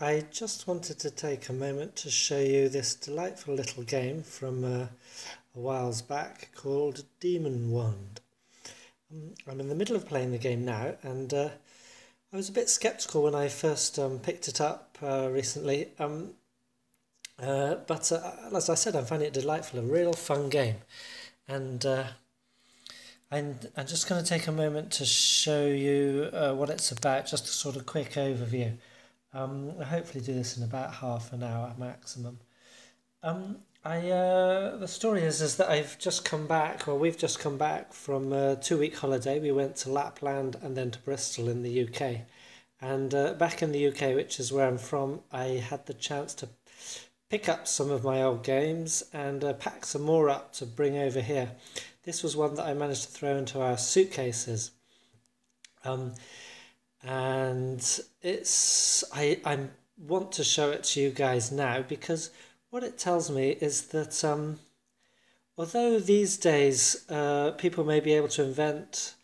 I just wanted to take a moment to show you this delightful little game from a whiles back called Demonwand. I'm in the middle of playing the game now, and I was a bit sceptical when I first picked it up recently, but as I said, I'm finding it delightful, a real fun game, and I'm just going to take a moment to show you what it's about, just a sort of quick overview. I'll hopefully do this in about half an hour maximum. The story is that I've just come back, or we've just come back from a 2-week holiday. We went to Lapland and then to Bristol in the UK. And back in the UK, which is where I'm from, I had the chance to pick up some of my old games and pack some more up to bring over here. This was one that I managed to throw into our suitcases. And I want to show it to you guys now, because what it tells me is that although these days people may be able to invent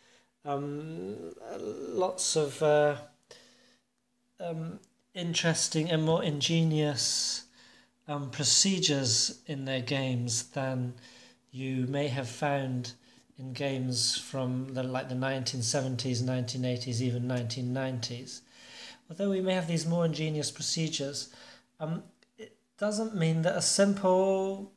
lots of interesting and more ingenious procedures in their games than you may have found in games from the 1970s, 1980s, even 1990s. Although we may have these more ingenious procedures, it doesn't mean that a simple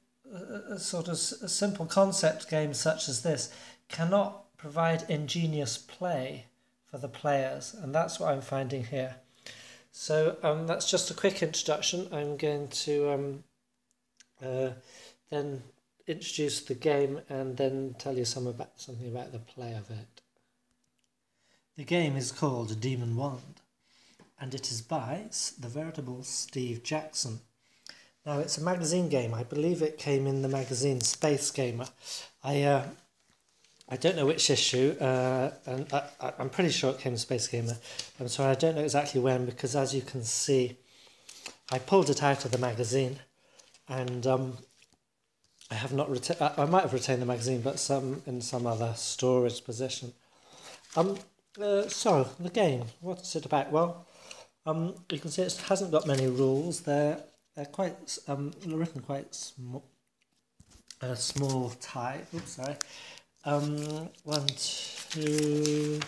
concept game such as this cannot provide ingenious play for the players, and that's what I'm finding here. So that's just a quick introduction. I'm going to then introduce the game and then tell you something about the play of it. The game is called Demonwand, and it is by the veritable Steve Jackson. Now, it's a magazine game. I believe it came in the magazine Space Gamer. I don't know which issue, and I'm pretty sure it came in Space Gamer. I'm sorry, I don't know exactly when, because as you can see, I pulled it out of the magazine, and I have not I might have retained the magazine, but in some other storage position. So the game, what's it about? Well, you can see it hasn't got many rules. They're quite written quite small type. Oops, sorry. 1, 2,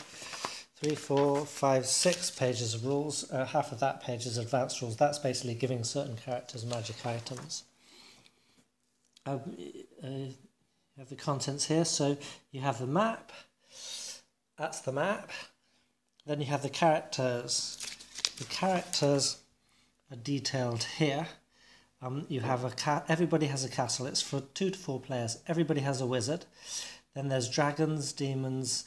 3, 4, 5, 6 pages of rules. Half of that page is advanced rules. That's basically giving certain characters magic items. You have the contents here, so you have the map, that's the map, then you have the characters. The characters are detailed here. You have everybody has a castle. It's for 2 to 4 players. Everybody has a wizard. Then there's dragons, demons,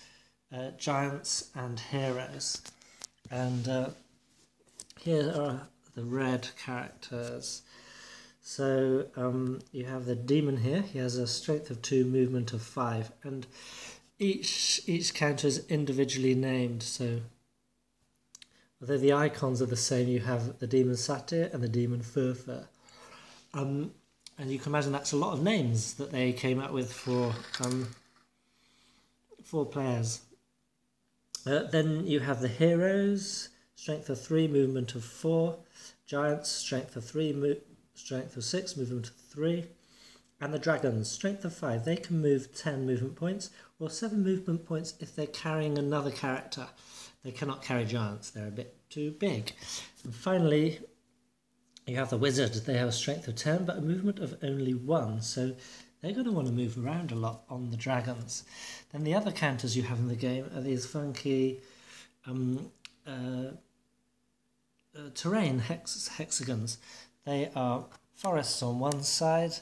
giants and heroes. And here are the red characters. So you have the demon here. He has a strength of 2, movement of 5, and each counter is individually named. So although the icons are the same, you have the demon satyr and the demon furfur. And you can imagine that's a lot of names that they came up with for 4 players. Then you have the heroes, strength of 3, movement of 4, giants, strength of 3, strength of 6, movement of 3, and the dragons, strength of 5. They can move 10 movement points, or 7 movement points if they're carrying another character. They cannot carry giants, they're a bit too big. And finally, you have the wizard. They have a strength of 10, but a movement of only 1, so they're going to want to move around a lot on the dragons. Then the other counters you have in the game are these funky terrain hexagons. They are forests on one side,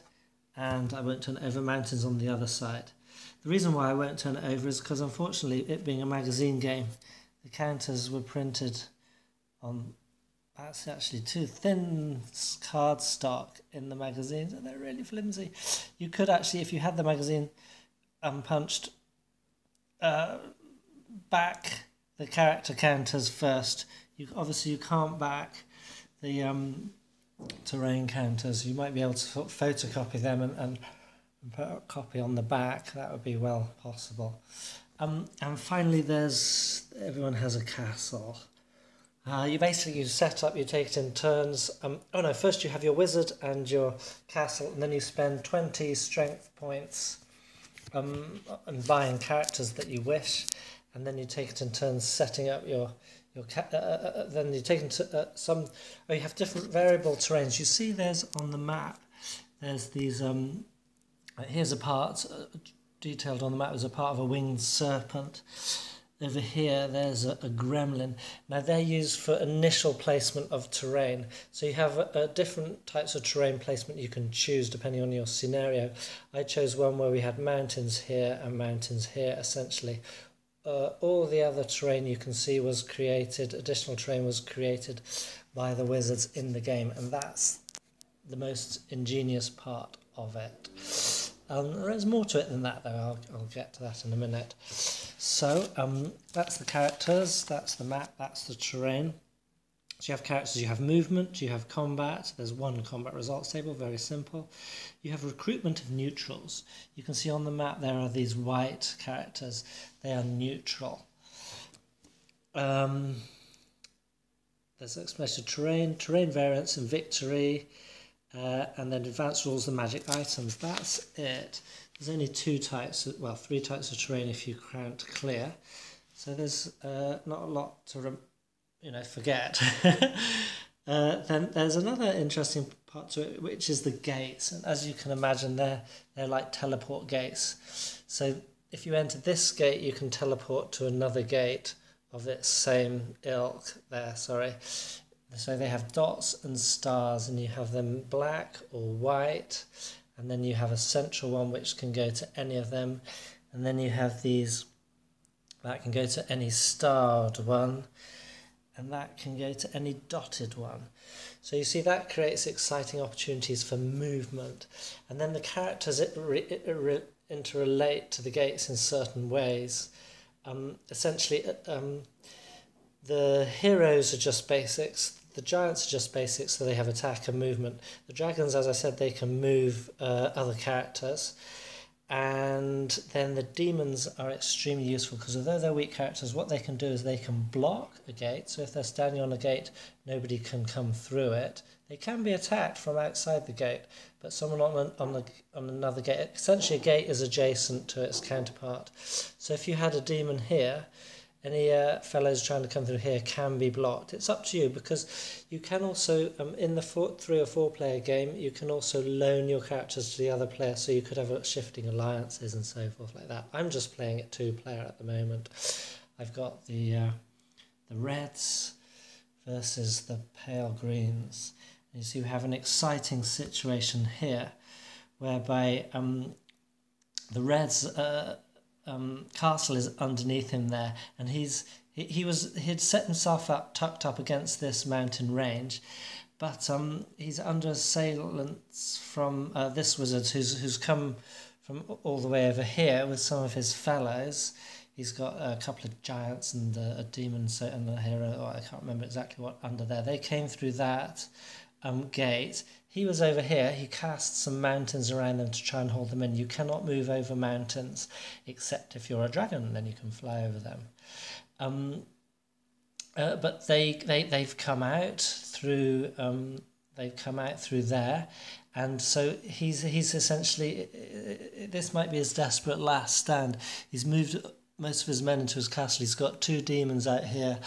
and I won't turn over, mountains on the other side. The reason why I won't turn it over is because, unfortunately, it being a magazine game, the counters were printed on, that's actually too thin cardstock in the magazines, and they're really flimsy. You could actually, if you had the magazine punched back the character counters first, you can't back the terrain counters. You might be able to photocopy them and put a copy on the back. That would be well possible. And finally, everyone has a castle. You set up, you take it in turns. Oh no, first you have your wizard and your castle, and then you spend 20 strength points and buying characters that you wish, and then you take it in turns setting up then you take into you have different variable terrains. You see there's on the map, there's these, here's a part, detailed on the map, there's a part of a winged serpent. Over here there's a gremlin. Now they're used for initial placement of terrain. So you have different types of terrain placement you can choose depending on your scenario. I chose one where we had mountains here and mountains here essentially. All the other terrain you can see was created, additional terrain was created by the wizards in the game, and that's the most ingenious part of it. There's more to it than that though, I'll get to that in a minute. So that's the characters, that's the map, that's the terrain. So you have characters, you have movement, you have combat, there's one combat results table, very simple. You have recruitment of neutrals. You can see on the map there are these white characters, they are neutral. There's explanation of terrain variance and victory, and then advanced rules and magic items. That's it. There's only three types of terrain if you count clear. So there's not a lot to forget. Then there's another interesting part to it, which is the gates. And as you can imagine, they're like teleport gates. So if you enter this gate, you can teleport to another gate of its same ilk there, sorry. So they have dots and stars, and you have them black or white, and then you have a central one which can go to any of them, and then you have these that can go to any starred one, and that can go to any dotted one. So you see that creates exciting opportunities for movement, and then the characters interrelate to the gates in certain ways. Essentially, the heroes are just basics. The giants are just basics, so they have attack and movement. The dragons, as I said, they can move other characters. And then the demons are extremely useful because although they're weak characters, what they can do is they can block a gate. So if they're standing on a gate, nobody can come through it. They can be attacked from outside the gate, but someone on another gate, essentially a gate is adjacent to its counterpart. So if you had a demon here, any fellows trying to come through here can be blocked. It's up to you because you can also, in the 3 or 4 player game, you can also loan your characters to the other player, so you could have shifting alliances and so forth like that. I'm just playing it 2 player at the moment. I've got the reds versus the pale greens. And you see we have an exciting situation here whereby the reds castle is underneath him there, and he'd set himself up, tucked up against this mountain range, but he's under assailants from this wizard who's come from all the way over here with some of his fellows. He's got a couple of giants and a demon and a hero, or I can't remember exactly what under there. They came through that gate. He was over here. He cast some mountains around them to try and hold them in. You cannot move over mountains except if you're a dragon, then you can fly over them. But they've come out through there, and so he's essentially, this might be his desperate last stand. He's moved most of his men into his castle. He's got 2 demons out here,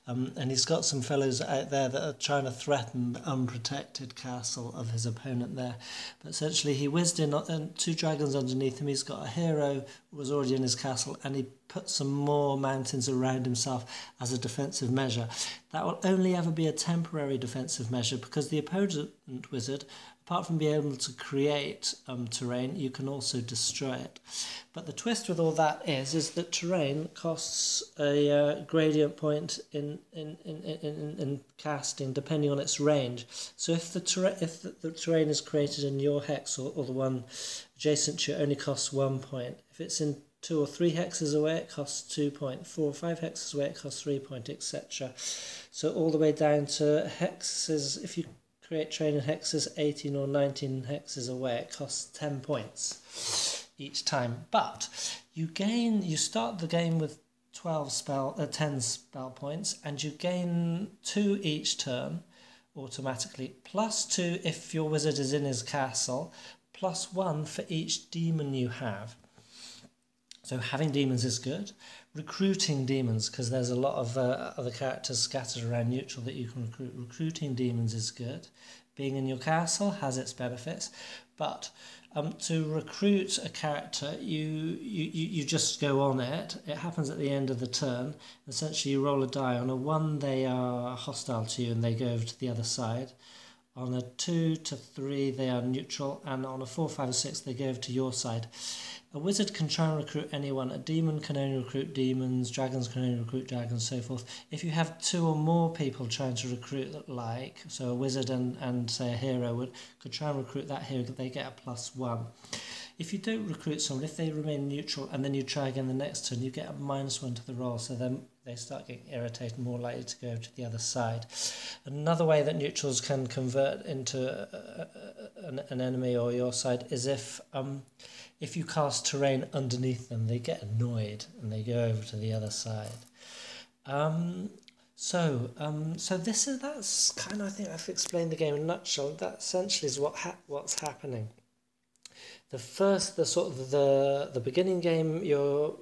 and he's got some fellows out there that are trying to threaten the unprotected castle of his opponent there. But essentially he whizzed in 2 dragons underneath him. He's got a hero who was already in his castle, and he put some more mountains around himself as a defensive measure. That will only ever be a temporary defensive measure because the opponent wizard, apart from being able to create terrain, you can also destroy it. But the twist with all that is that terrain costs a gradient point in casting depending on its range. So if the terrain is created in your hex or the one adjacent to you, it only costs 1 point. If it's in 2 or 3 hexes away, it costs 2 points. 4 or 5 hexes away, it costs 3 points, etc. So all the way down to hexes, if you create terrain in hexes 18 or 19 hexes away, it costs 10 points each time. But you start the game with 10 spell points, and you gain 2 each turn automatically, +2 if your wizard is in his castle, +1 for each demon you have. So having demons is good. Recruiting demons, because there's a lot of other characters scattered around neutral that you can recruit. Recruiting demons is good. Being in your castle has its benefits, but to recruit a character, you just go on it. It happens at the end of the turn. Essentially, you roll a die. On a 1, they are hostile to you and they go over to the other side. On a 2 to 3, they are neutral, and on a 4, 5, or 6, they go over to your side. A wizard can try and recruit anyone. A demon can only recruit demons. Dragons can only recruit dragons, so forth. If you have 2 or more people trying to recruit, so a wizard and say a hero could try and recruit that hero, they get a +1. If you don't recruit someone, if they remain neutral and then you try again the next turn, you get a -1 to the roll, so then they start getting irritated, more likely to go over to the other side. Another way that neutrals can convert into an enemy or your side is if you cast terrain underneath them, they get annoyed and they go over to the other side. So that's kind of, I think I've explained the game in a nutshell. That essentially is what's happening. The beginning game, you're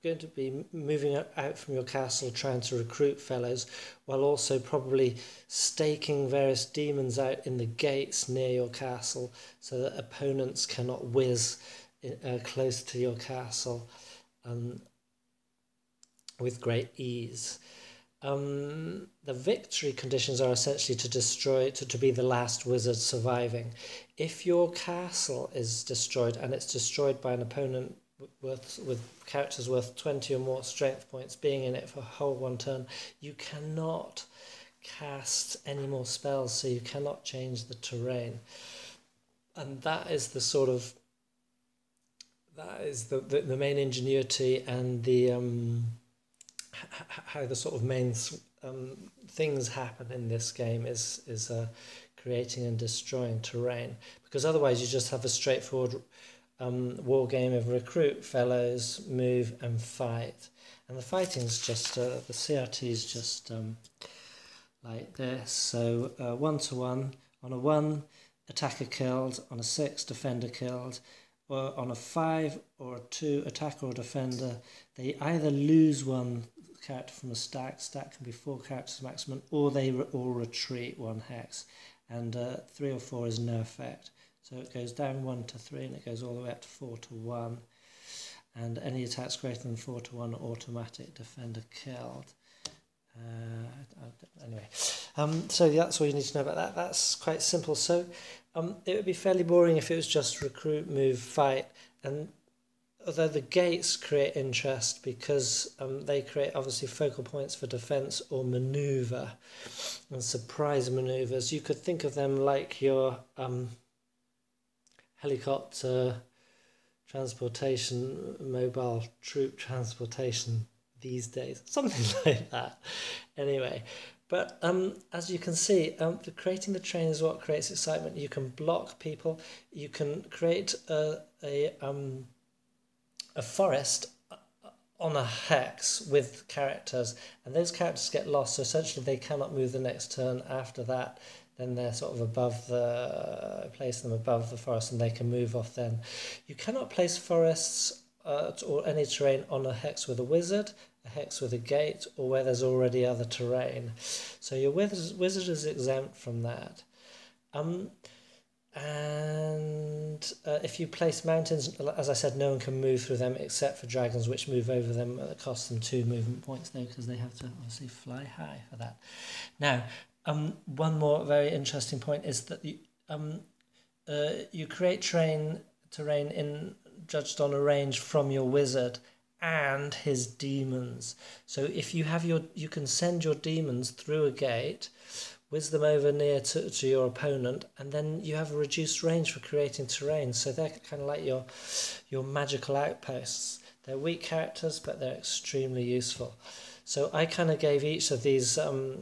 going to be moving out from your castle trying to recruit fellows, while also probably staking various demons out in the gates near your castle so that opponents cannot whiz close to your castle with great ease. The victory conditions are essentially to be the last wizard surviving. If your castle is destroyed and it's destroyed by an opponent with characters worth 20 or more strength points being in it for a whole 1 turn, you cannot cast any more spells, so you cannot change the terrain. And that is the sort of the main ingenuity and the how the sort of main things happen in this game is creating and destroying terrain, because otherwise you just have a straightforward war game of recruit fellows, move and fight, and the fighting's just the CRT is just like this. So 1-to-1 on a 1, attacker killed. On a 6, defender killed. Or on a 5 or a 2, attacker or defender, they either lose 1 character from a stack can be 4 characters maximum, or they all retreat 1 hex, and 3 or 4 is no effect. So it goes down 1 to 3 and it goes all the way up to 4 to 1, and any attacks greater than 4 to 1 automatic, defender killed. Anyway, so that's all you need to know about that. That's quite simple. So it would be fairly boring if it was just recruit, move, fight, and although the gates create interest because they create obviously focal points for defense or maneuver and surprise maneuvers. You could think of them like your helicopter transportation, mobile troop transportation these days, something like that. Anyway, but as you can see, creating the train is what creates excitement. You can block people. You can create a forest on a hex with characters, and those characters get lost, so essentially they cannot move the next turn after that. Then they're sort of place them above the forest and they can move off then. You cannot place forests or any terrain on a hex with a wizard, a hex with a gate, or where there's already other terrain. So your wizard is exempt from that. If you place mountains, as I said, no one can move through them except for dragons, which move over them. It costs them 2 movement points though, because they have to obviously fly high for that. Now, one more very interesting point is that you create terrain judged on a range from your wizard and his demons. So if you have you can send your demons through a gate, whiz them over near to your opponent, and then you have a reduced range for creating terrain. So they're kind of like your magical outposts. They're weak characters, but they're extremely useful. So I kind of gave each of these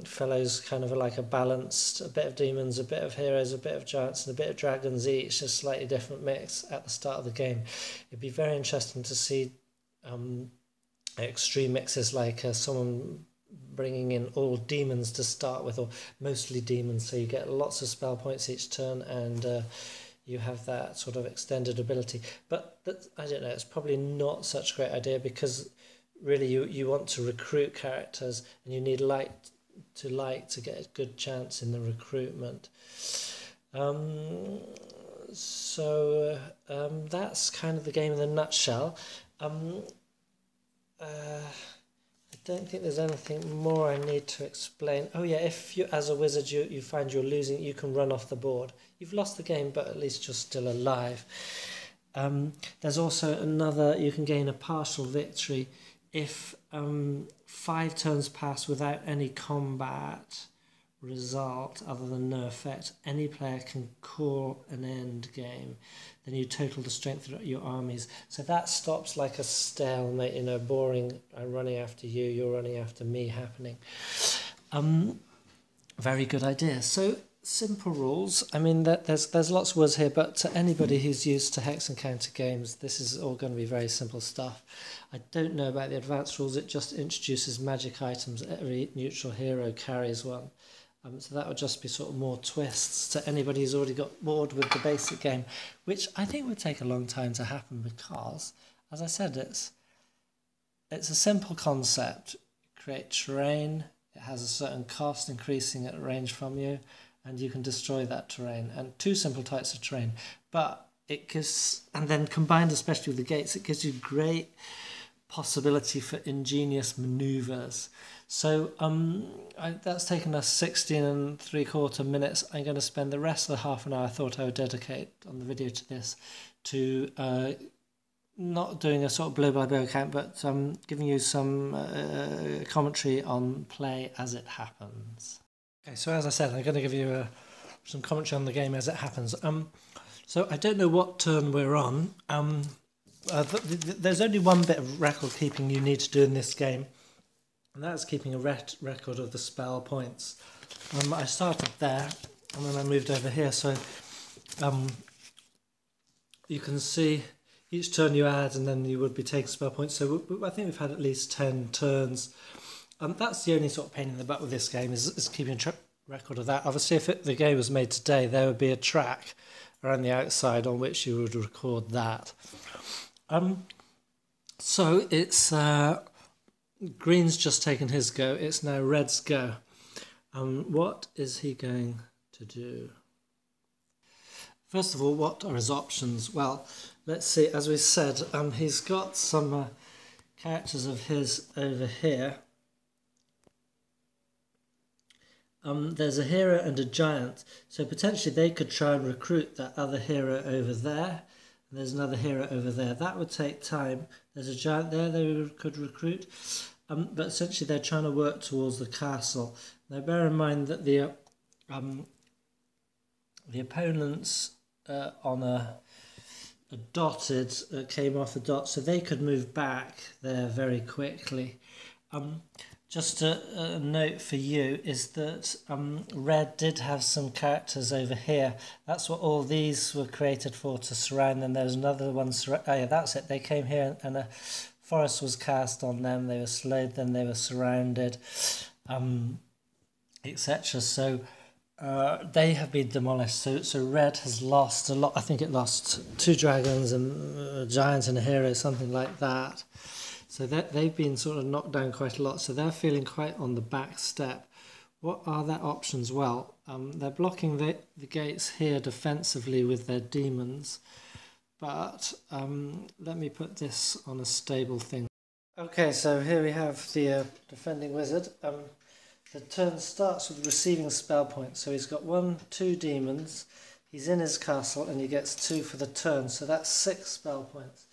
fellows kind of like a balanced, a bit of demons, a bit of heroes, a bit of giants, and a bit of dragons each, a slightly different mix at the start of the game. It'd be very interesting to see extreme mixes like someone bringing in all demons to start with, or mostly demons, so you get lots of spell points each turn, and you have that sort of extended ability. But I don't know, it's probably not such a great idea, because really you want to recruit characters, and you need light to get a good chance in the recruitment. So that's kind of the game in a nutshell. I don't think there's anything more I need to explain. Oh yeah, if you, as a wizard, you find you're losing, you can run off the board. You've lost the game, but at least you're still alive. There's also another, you can gain a partial victory if 5 turns pass without any combat result other than no effect. Any player can call an end game. Then you total the strength of your armies. So that stops like a stalemate, you know, boring, I'm running after you, you're running after me happening. Very good idea. So simple rules. I mean, there's lots of words here, but to anybody who's used to hex and counter games, this is all going to be very simple stuff. I don't know about the advanced rules. It just introduces magic items. Every neutral hero carries one. So that would just be sort of more twists to anybody who's already got bored with the basic game, which I think would take a long time to happen because, as I said, it's a simple concept. Create terrain, it has a certain cost increasing at range from you, and you can destroy that terrain. And 2 simple types of terrain, but it gives, and then combined especially with the gates, it gives you great possibility for ingenious maneuvers. So that's taken us 16 3/4 minutes. I'm going to spend the rest of the half an hour I thought I would dedicate on the video to this, to not doing a sort of blow-by-blow account, but giving you some commentary on play as it happens. Okay, so as I said, I'm going to give you some commentary on the game as it happens. So I don't know what turn we're on. There's only one bit of record keeping you need to do in this game, and that's keeping a record of the spell points. I started there, and then I moved over here, so you can see each turn you add, and then you would be taking spell points. So I think we've had at least 10 turns. That's the only sort of pain in the butt with this game, is keeping a record of that. Obviously, if the game was made today, there would be a track around the outside on which you would record that. So it's Green's just taken his go. It's now Red's go. What is he going to do? First of all, what are his options? Well, let's see. As we said, he's got some characters of his over here. There's a hero and a giant, so potentially they could try and recruit that other hero over there. And there's another hero over there. That would take time. There's a giant there they could recruit. But essentially they're trying to work towards the castle. Now bear in mind that the opponents on a dotted came off a dot, so they could move back there very quickly. Just a note for you is that Red did have some characters over here. That's what all these were created for, to surround them. There's another one, oh yeah, that's it. They came here and a forest was cast on them. They were slowed, then they were surrounded, etc. So they have been demolished. So Red has lost a lot. I think it lost 2 dragons and a giant and a hero, something like that. So they've been sort of knocked down quite a lot, so they're feeling quite on the back step. What are their options? Well, they're blocking the gates here defensively with their demons, but let me put this on a stable thing. Okay, so here we have the defending wizard. The turn starts with receiving spell points, so he's got 1, 2 demons, he's in his castle, and he gets 2 for the turn, so that's 6 spell points.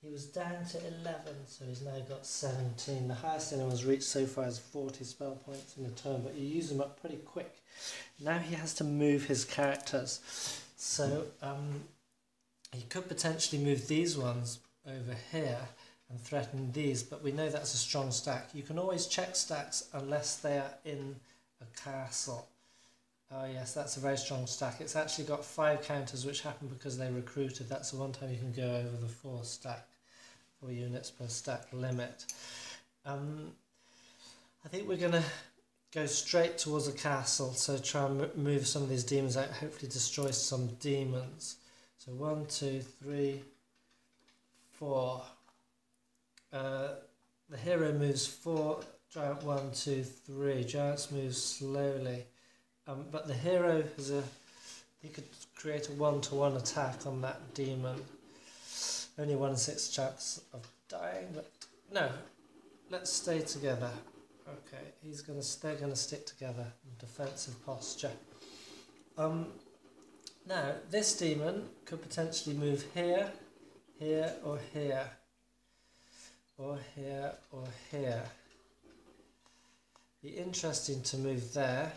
He was down to 11, so he's now got 17. The highest anyone's reached so far is 40 spell points in a turn, but you use them up pretty quick. Now he has to move his characters. So he could potentially move these ones over here and threaten these, but we know that's a strong stack. You can always check stacks unless they are in a castle. Oh yes, that's a very strong stack. It's actually got 5 counters which happen because they recruited. That's the one time you can go over the 4 stack 4 units per stack limit. I think we're going to go straight towards the castle, so try and move some of these demons out, hopefully destroy some demons. So 1, 2, 3, 4. The hero moves 4, giant 1, 2, 3. Giants move slowly. But the hero has he could create a 1-to-1 attack on that demon. Only 1 in 6 chance of dying, but no, let's stay together. Okay, they're gonna stick together in defensive posture. Now this demon could potentially move here, here, or here, or here, or here. Be interesting to move there.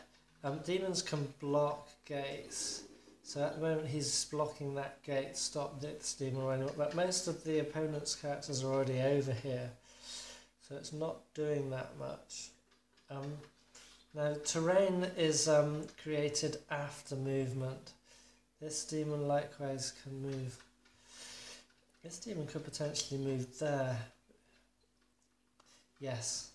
Demons can block gates. So at the moment he's blocking that gate, stop this demon running up, but most of the opponent's characters are already over here, so it's not doing that much. Now terrain is created after movement. This demon likewise can move. This demon could potentially move there. Yes.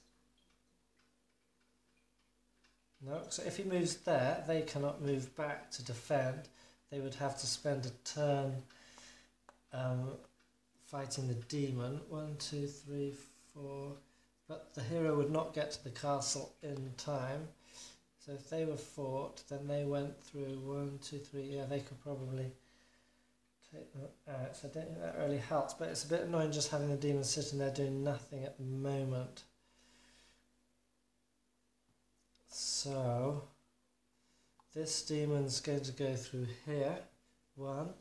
No, so if he moves there, they cannot move back to defend. They would have to spend a turn fighting the demon. 1, 2, 3, 4. But the hero would not get to the castle in time. So if they were fought, then they went through 1, 2, 3. Yeah, they could probably take them out. So I don't think that really helps. But it's a bit annoying just having the demon sitting there doing nothing at the moment. So this demon's going to go through here. 1,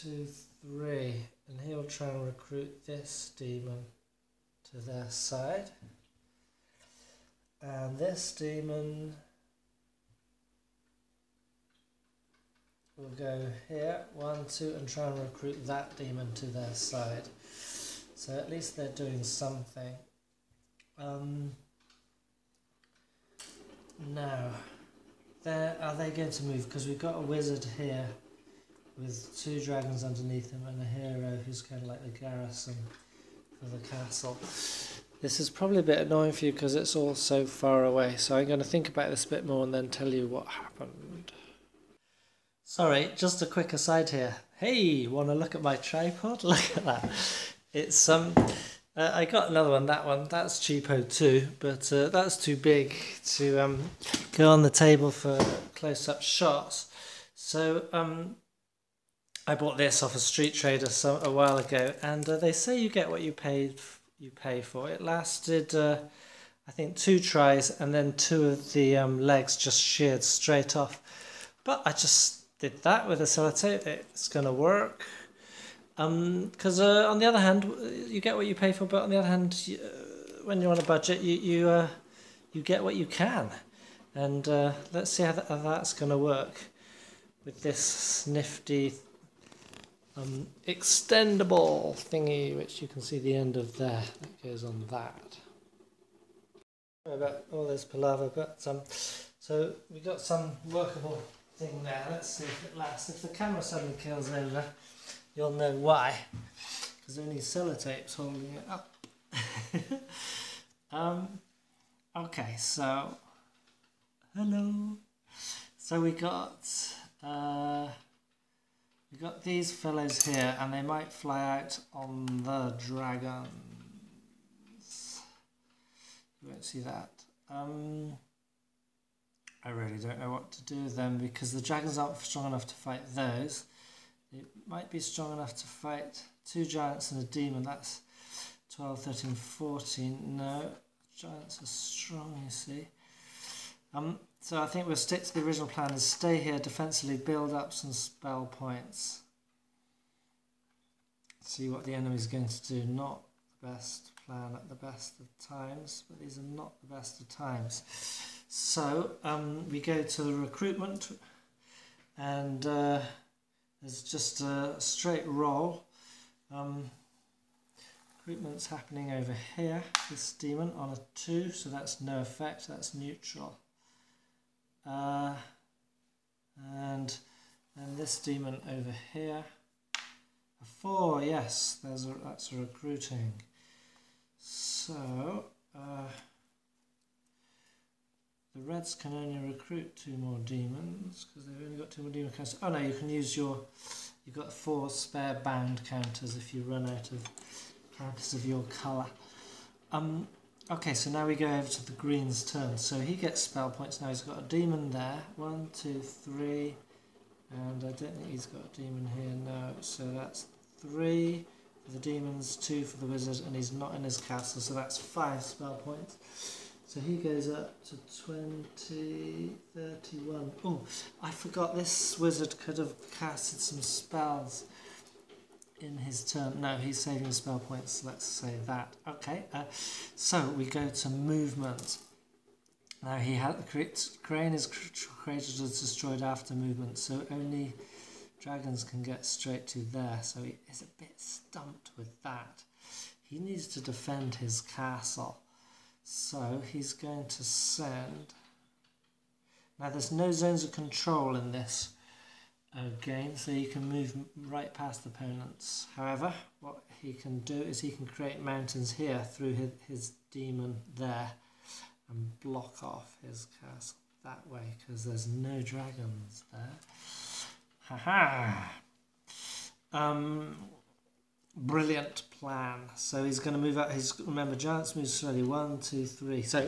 2, 3, and he'll try and recruit this demon to their side. And this demon will go here, 1, 2, and try and recruit that demon to their side. So at least they're doing something. Now, are they going to move? Because we've got a wizard here with 2 dragons underneath him and a hero who's kind of like the garrison for the castle. This is probably a bit annoying for you because it's all so far away, so I'm going to think about this a bit more and then tell you what happened. Sorry, just a quick aside here. Hey, want to look at my tripod? Look at that. It's I got another one, that's cheapo too, but that's too big to go on the table for close-up shots. So I bought this off a street trader a while ago, and they say you get what you pay for. It lasted, I think, 2 tries, and then 2 of the legs just sheared straight off. But I just did that with a sellotape. It's going to work. Because on the other hand, you get what you pay for, but on the other hand, when you're on a budget, you get what you can, and let's see how that's going to work with this nifty extendable thingy, which you can see the end of there. That goes on that. Sorry about all this palaver, but so we got some workable thing there. Let's see if it lasts. If the camera suddenly kills over, you'll know why, because only sellotape's holding it up. Okay, so hello. So we got these fellows here, and they might fly out on the dragons. You won't see that. I really don't know what to do with them because the dragons aren't strong enough to fight those. It might be strong enough to fight 2 giants and a demon. That's 12, 13, 14. No, giants are strong, you see. So I think we'll stick to the original plan, is stay here defensively, build up some spell points. See what the enemy's going to do. Not the best plan at the best of times, but these are not the best of times. So we go to the recruitment, and there's just a straight roll. Recruitment's happening over here. This demon on a 2, so that's no effect, that's neutral. And then this demon over here. A 4, yes, that's a recruiting. So, the Reds can only recruit 2 more demons because they've only got 2 more demon counters. Oh no, you can use you've got 4 spare bound counters if you run out of counters of your colour. Okay, so now we go over to the green's turn. So he gets spell points now. He's got a demon there. 1, 2, 3, and I don't think he's got a demon here. No, so that's 3 for the demons, 2 for the wizard, and he's not in his castle. So that's 5 spell points. So he goes up to 20, 31. Oh, I forgot this wizard could have casted some spells in his turn. No, he's saving the spell points. Let's say that. Okay, so we go to movement. Now he had Crane is created or destroyed after movement, so only dragons can get straight to there. So he is a bit stumped with that. He needs to defend his castle. So he's going to send... Now there's no zones of control in this game, so you can move right past opponents. However, what he can do is he can create mountains here through his demon there and block off his castle that way because there's no dragons there. Haha! Brilliant plan. So he's going to move out. Remember, giants move slowly. 1, 2, 3. So,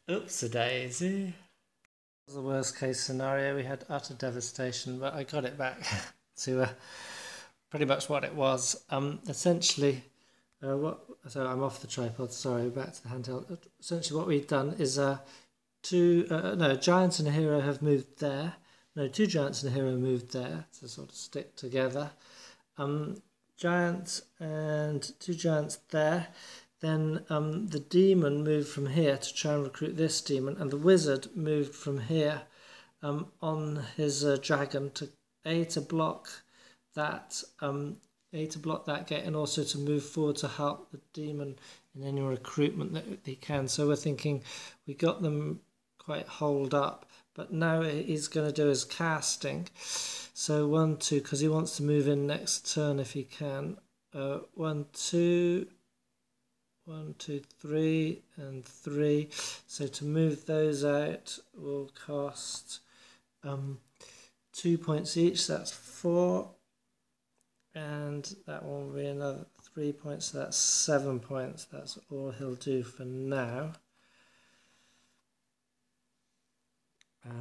oops-a-daisy. That was the worst case scenario. We had utter devastation, but I got it back to pretty much what it was. Essentially, so I'm off the tripod. Sorry, back to the handheld. Essentially, what we've done is a giant and a hero have moved there. No, 2 giants and a hero moved there to sort of stick together. Giants and 2 giants there. Then the demon moved from here to try and recruit this demon, and the wizard moved from here on his dragon to block that gate, and also to move forward to help the demon in any recruitment that he can. So we're thinking we got them quite holed up. But now he's going to do his casting. So 1, 2, because he wants to move in next turn if he can. 1, 2, 1, 2, 3, and 3. So to move those out will cost 2 points each. That's 4. And that one will be another 3 points. So that's 7 points. That's all he'll do for now. I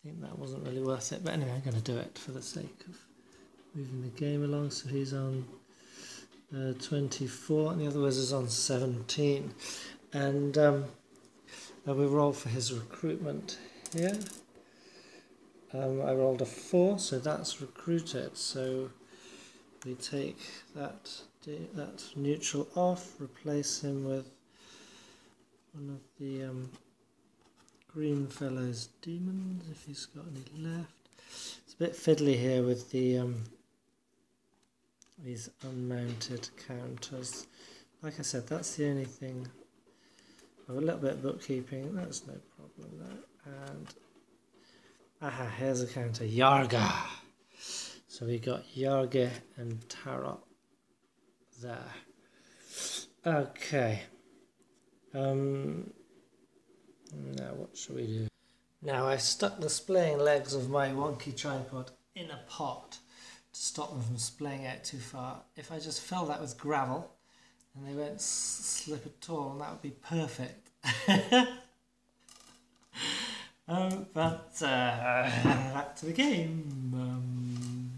think that wasn't really worth it, but anyway, I'm going to do it for the sake of moving the game along. So he's on 24 and the other wizard's on 17, and we roll for his recruitment here. I rolled a 4, so that's recruited. So we take that neutral off, replace him with one of the green fellow's demons, if he's got any left. It's a bit fiddly here with the these unmounted counters. Like I said, that's the only thing. Oh, a little bit of bookkeeping, that's no problem there. And aha, here's a counter, Yarga. So we got Yarga and Tarot there. Okay. Now what shall we do? Now I've stuck the splaying legs of my wonky tripod in a pot to stop them from splaying out too far. If I just fill that with gravel, then they won't slip at all, and that would be perfect. But back to the game.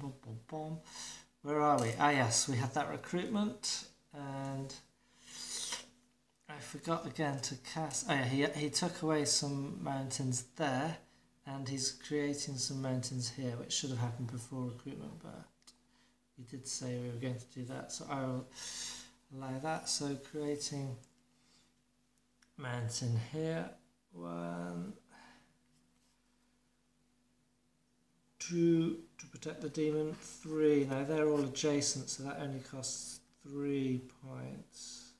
Where are we? Ah yes, we had that recruitment, and I forgot again to cast. Oh yeah, he took away some mountains there, and he's creating some mountains here, which should have happened before recruitment, but we did say we were going to do that, so I will allow that. So creating mountain here, 1, 2 to protect the demon, 3. Now they're all adjacent, so that only costs 3 points.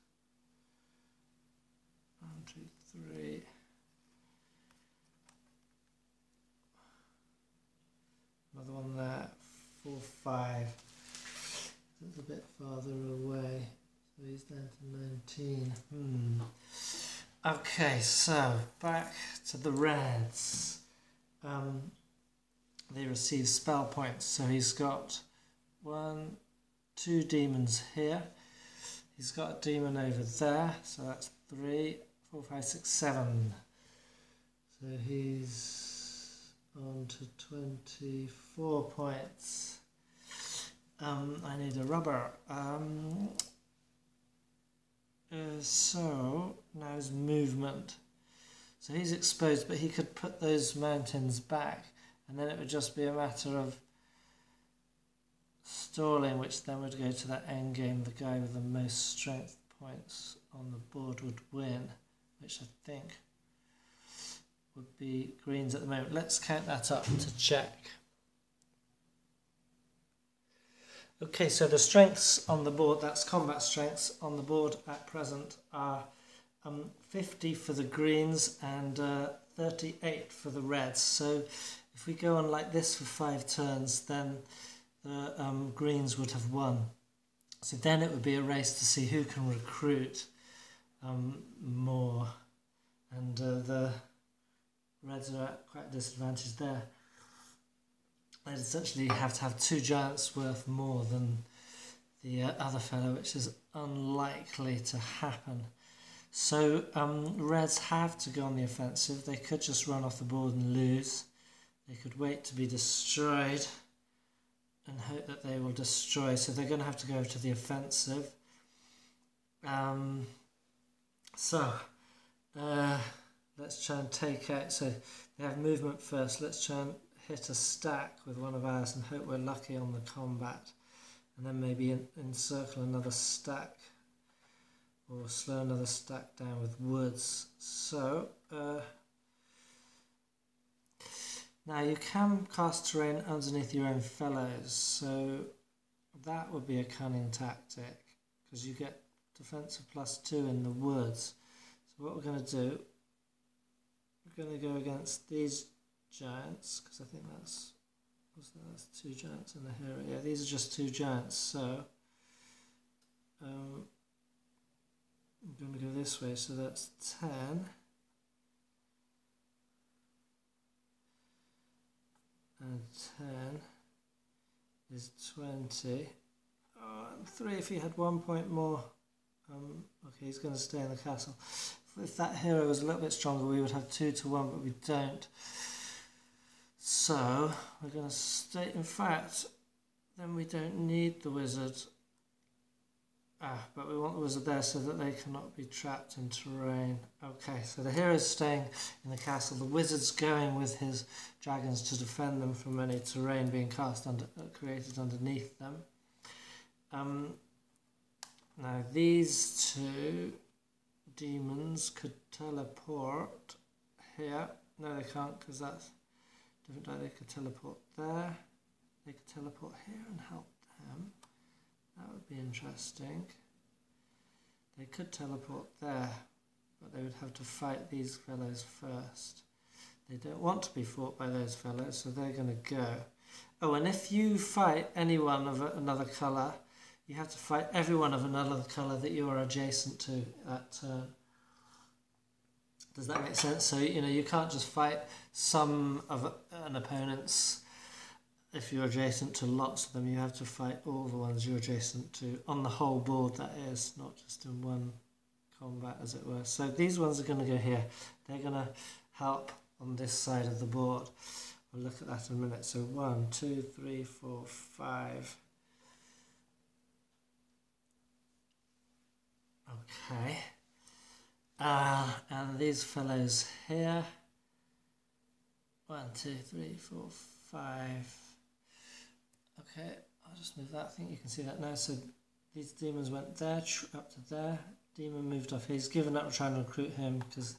1, 2, 3. 5. It's a bit farther away. So he's down to 19. Okay, so back to the reds. They receive spell points. So he's got 2 demons here. He's got a demon over there. So that's 3, 4, 5, 6, 7. So he's on to 24 points. I need a rubber. So now his movement. So he's exposed, but he could put those mountains back, and then it would just be a matter of stalling, which then would go to that end game. The guy with the most strength points on the board would win, which I think would be greens at the moment. Let's count that up to check. Okay, so the strengths on the board, that's combat strengths on the board at present, are 50 for the greens and 38 for the reds. So if we go on like this for 5 turns, then the greens would have won. So then it would be a race to see who can recruit more. And the reds are at quite a disadvantage there. They'd essentially have to have 2 giants worth more than the other fellow, which is unlikely to happen. So reds have to go on the offensive. They could just run off the board and lose. They could wait to be destroyed and hope that they will destroy. So they're going to have to go to the offensive. Let's try and take out. So they have movement first. Let's try and hit a stack with one of ours and hope we're lucky on the combat, and then maybe encircle another stack or slow another stack down with woods. So now you can cast terrain underneath your own fellows, so that would be a cunning tactic because you get defensive +2 in the woods. So what we're going to do, we're going to go against these giants, because I think that's 2 giants in the hero. Yeah, these are just 2 giants, so I'm going to go this way, so that's 10 and 10 is 20. And 3 if he had 1 point more. Okay, he's going to stay in the castle. If that hero was a little bit stronger, we would have 2 to 1, but we don't. So we're going to stay. In fact, then we don't need the wizard. But we want the wizard there so that they cannot be trapped in terrain. Okay, so the hero's staying in the castle. The wizard's going with his dragons to defend them from any terrain being created underneath them. Now these 2 demons could teleport here. No, they can't, because that's different. They could teleport there. They could teleport here and help them. That would be interesting. They could teleport there, but they would have to fight these fellows first. They don't want to be fought by those fellows, so they're going to go. Oh, and if you fight anyone of another colour, you have to fight everyone of another colour that you are adjacent to that turn. Does that make sense? So, you can't just fight some of an opponent's. If you're adjacent to lots of them, you have to fight all the ones you're adjacent to, on the whole board, that is, not just in one combat, as it were. So these ones are going to go here. They're going to help on this side of the board. We'll look at that in a minute. So 1, 2, 3, 4, 5. Okay. And these fellows here. 1, 2, 3, 4, 5. Okay, I'll just move that. I think you can see that now. So these demons went there, up to there. Demon moved off. He's given up trying to recruit him because there's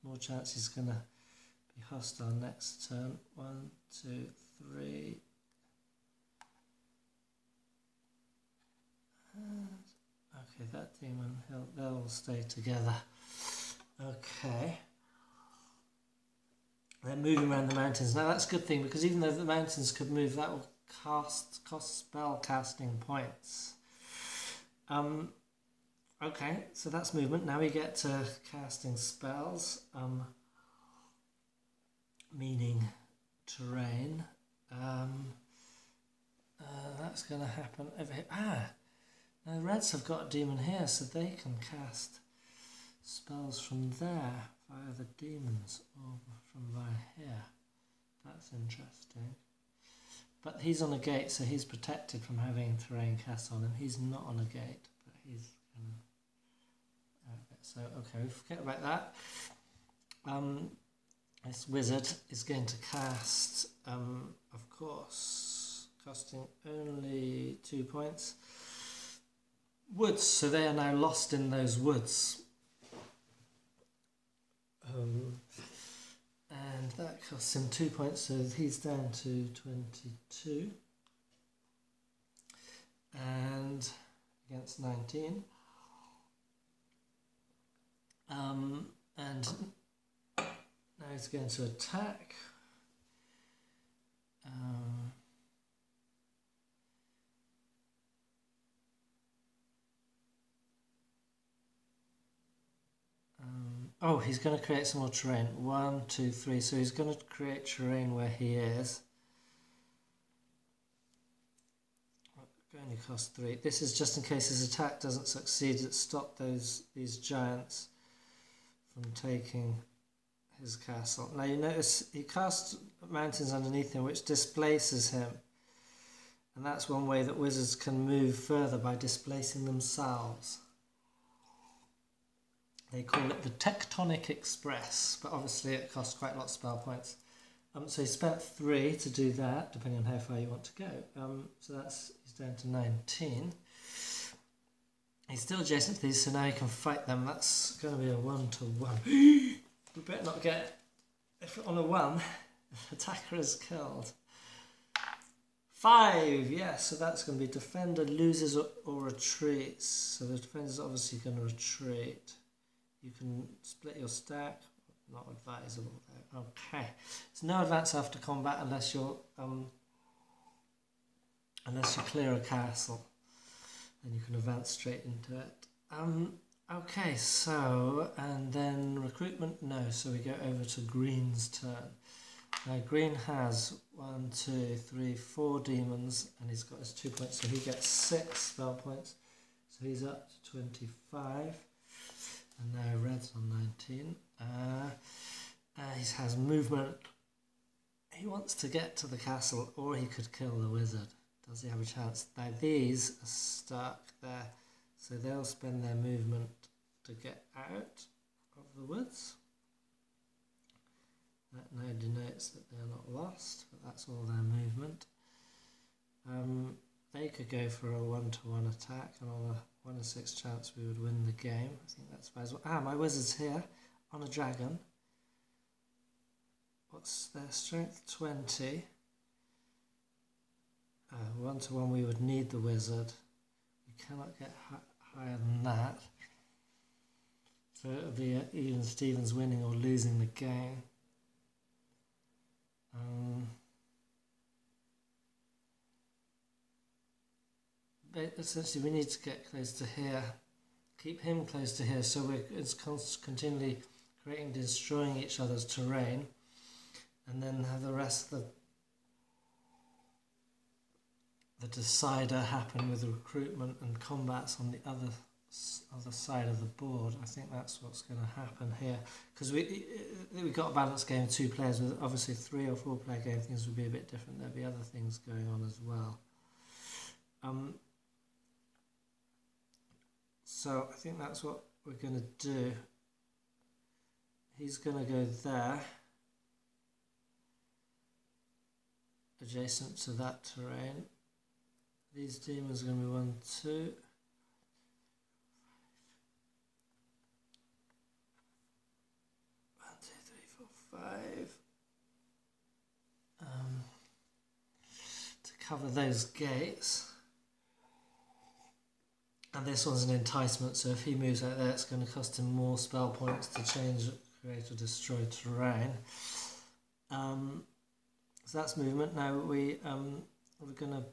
more chance he's going to be hostile next turn. 1, 2, 3. Okay, that demon, they'll stay together. Okay. They're moving around the mountains. Now that's a good thing, because even though the mountains could move, that will cost spell casting points. Okay, so that's movement. Now we get to casting spells, meaning terrain. That's going to happen over here. Now the Reds have got a demon here, so they can cast spells from there via the demons, or from via here. That's interesting. But he's on a gate, so he's protected from having terrain cast on him. He's not on a gate, but he's going to... So, okay, we forget about that. This wizard is going to cast, of course, costing only 2 points. Woods, so they are now lost in those woods. And that costs him 2 points, so he's down to 22. And against 19. And now he's going to attack. Oh, he's going to create some more terrain. 1, 2, 3. So he's going to create terrain where he is. It only costs 3. This is just in case his attack doesn't succeed. It stopped these giants from taking his castle. Now you notice he casts mountains underneath him, which displaces him. And that's one way that wizards can move further, by displacing themselves. They call it the Tectonic Express, but obviously it costs quite a lot of spell points. So he spent 3 to do that, depending on how far you want to go. So he's down to 19. He's still adjacent to these, so now he can fight them. That's going to be a 1-to-1. We better not get... If on a 1, the attacker is killed. 5, yes, so that's going to be defender loses or retreats. So the defender's obviously going to retreat. You can split your stack. Not advisable though. Okay, so no advance after combat unless you clear a castle, then you can advance straight into it. Okay, so and then recruitment, no. So we go over to Green's turn. Now Green has 1, 2, 3, 4 demons, and he's got his 2 points, so he gets 6 spell points. So he's up to 25. And now Red's on 19. He has movement. He wants to get to the castle, or he could kill the wizard. Does he have a chance? Now these are stuck there, so they'll spend their movement to get out of the woods. That now denotes that they're not lost, but that's all their movement. They could go for a 1-to-1 attack, and on a 1 in 6 chance we would win the game. I think that's about as well. My wizard's here on a dragon. What's their strength? 20. 1-to-1 we would need the wizard. We cannot get higher than that. So it'll be even Stevens winning or losing the game. But essentially we need to get close to here, keep him close to here, so it's continually creating, destroying each other's terrain, and then have the rest of the decider happen with recruitment and combats on the other side of the board. I think that's what's going to happen here, because we got a balanced game of 2 players. With obviously 3 or 4 player game, things would be a bit different. There'd be other things going on as well. So I think that's what we're going to do. He's going to go there, adjacent to that terrain. These demons are going to be 1, 2. 1, 2, 3, 4, 5. To cover those gates. And this one's an enticement, so if he moves out there, it's going to cost him more spell points to change, create or destroy terrain. So that's movement. Now we we're going to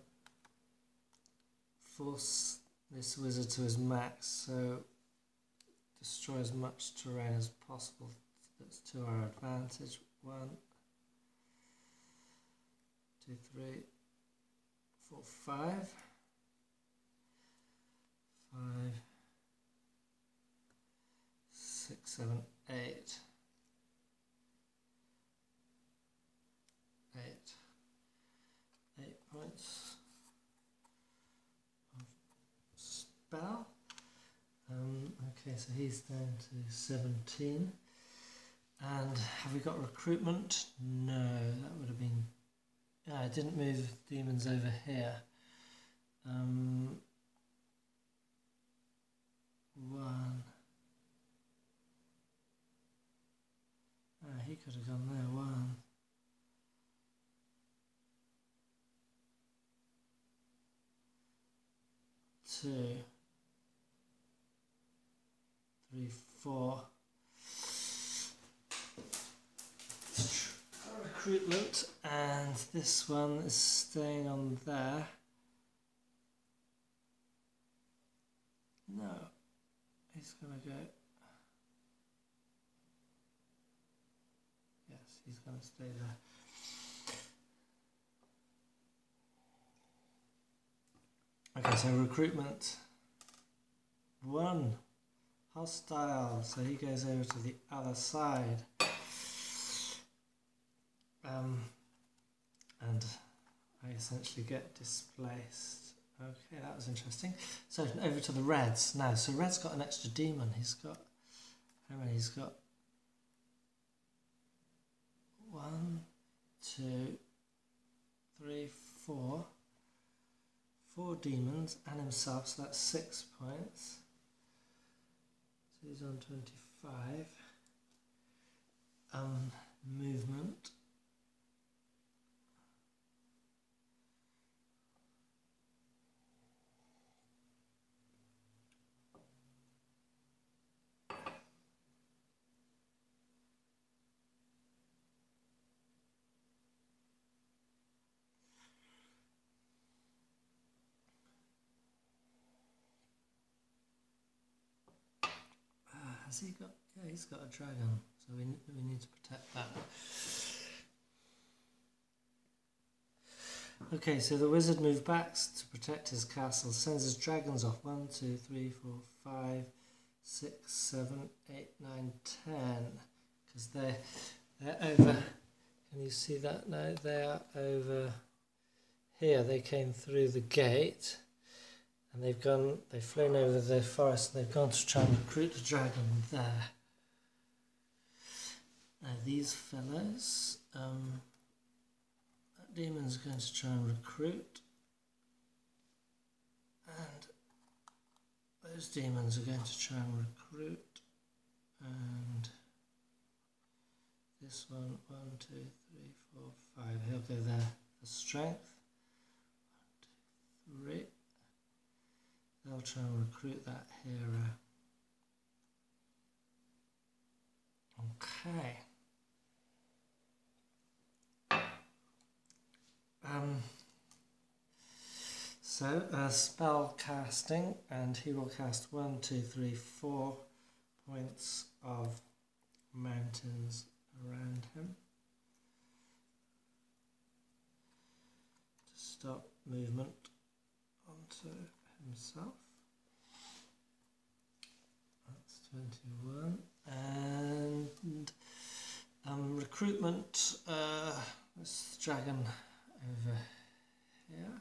force this wizard to his max, so destroy as much terrain as possible. That's to our advantage. 1, 2, 3, 4, 5. 5, 6, 7, 8. 8 points of spell. Okay, so he's down to 17. And have we got recruitment? No, that would have been... I didn't move demons over here. 1. He could have gone there. 1. 2, 3, 4. Recruitment, and this one is staying on there. No, he's gonna go. Yes, he's gonna stay there. Okay, so recruitment 1, hostile, so he goes over to the other side. And I essentially get displaced. Okay, that was interesting. So over to the reds now. So red's got an extra demon. He's got, how many? He's got 1, 2, 3, 4. 4 demons and himself, so that's 6 points. So he's on 25. Movement. Has he got? Yeah, he's got a dragon, so we need to protect that. Okay, so the wizard moved back to protect his castle, sends his dragons off. 1, 2, 3, 4, 5, 6, 7, 8, 9, 10. Because they're over. Can you see that now? They are over here. They came through the gate. And they've flown over the forest and they've gone to try and recruit the dragon there. Now these fellows, that demon's going to try and recruit. And those demons are going to try and recruit. And this one, 1, 2, 3, 4, 5, he'll go there for strength. 1, 2, 3. They'll try and recruit that hero. Okay. So spell casting, and he will cast 1, 2, 3, 4 points of mountains around him to stop movement onto himself. That's 21. And recruitment, this dragon over here,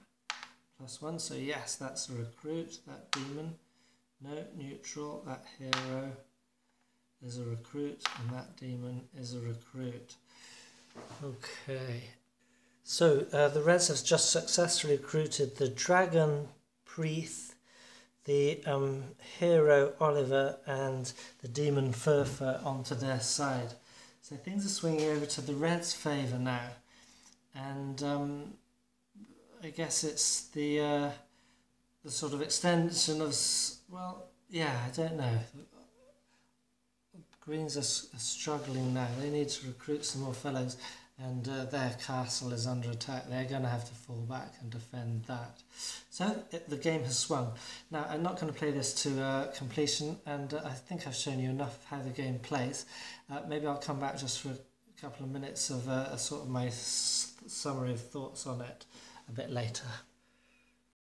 +1, so yes, that's a recruit. That demon, no, neutral. That hero is a recruit, and that demon is a recruit. Okay, so the reds have just successfully recruited the dragon Preeth, the hero Oliver, and the demon Furfur onto their side. So things are swinging over to the reds' favour now, and I guess it's the sort of extension of, well, yeah, I don't know. Greens are struggling now. They need to recruit some more fellows. and their castle is under attack. They're going to have to fall back and defend that. So the game has swung. Now I'm not going to play this to completion, and I think I've shown you enough of how the game plays. Maybe I'll come back just for a couple of minutes of a sort of my summary of thoughts on it a bit later.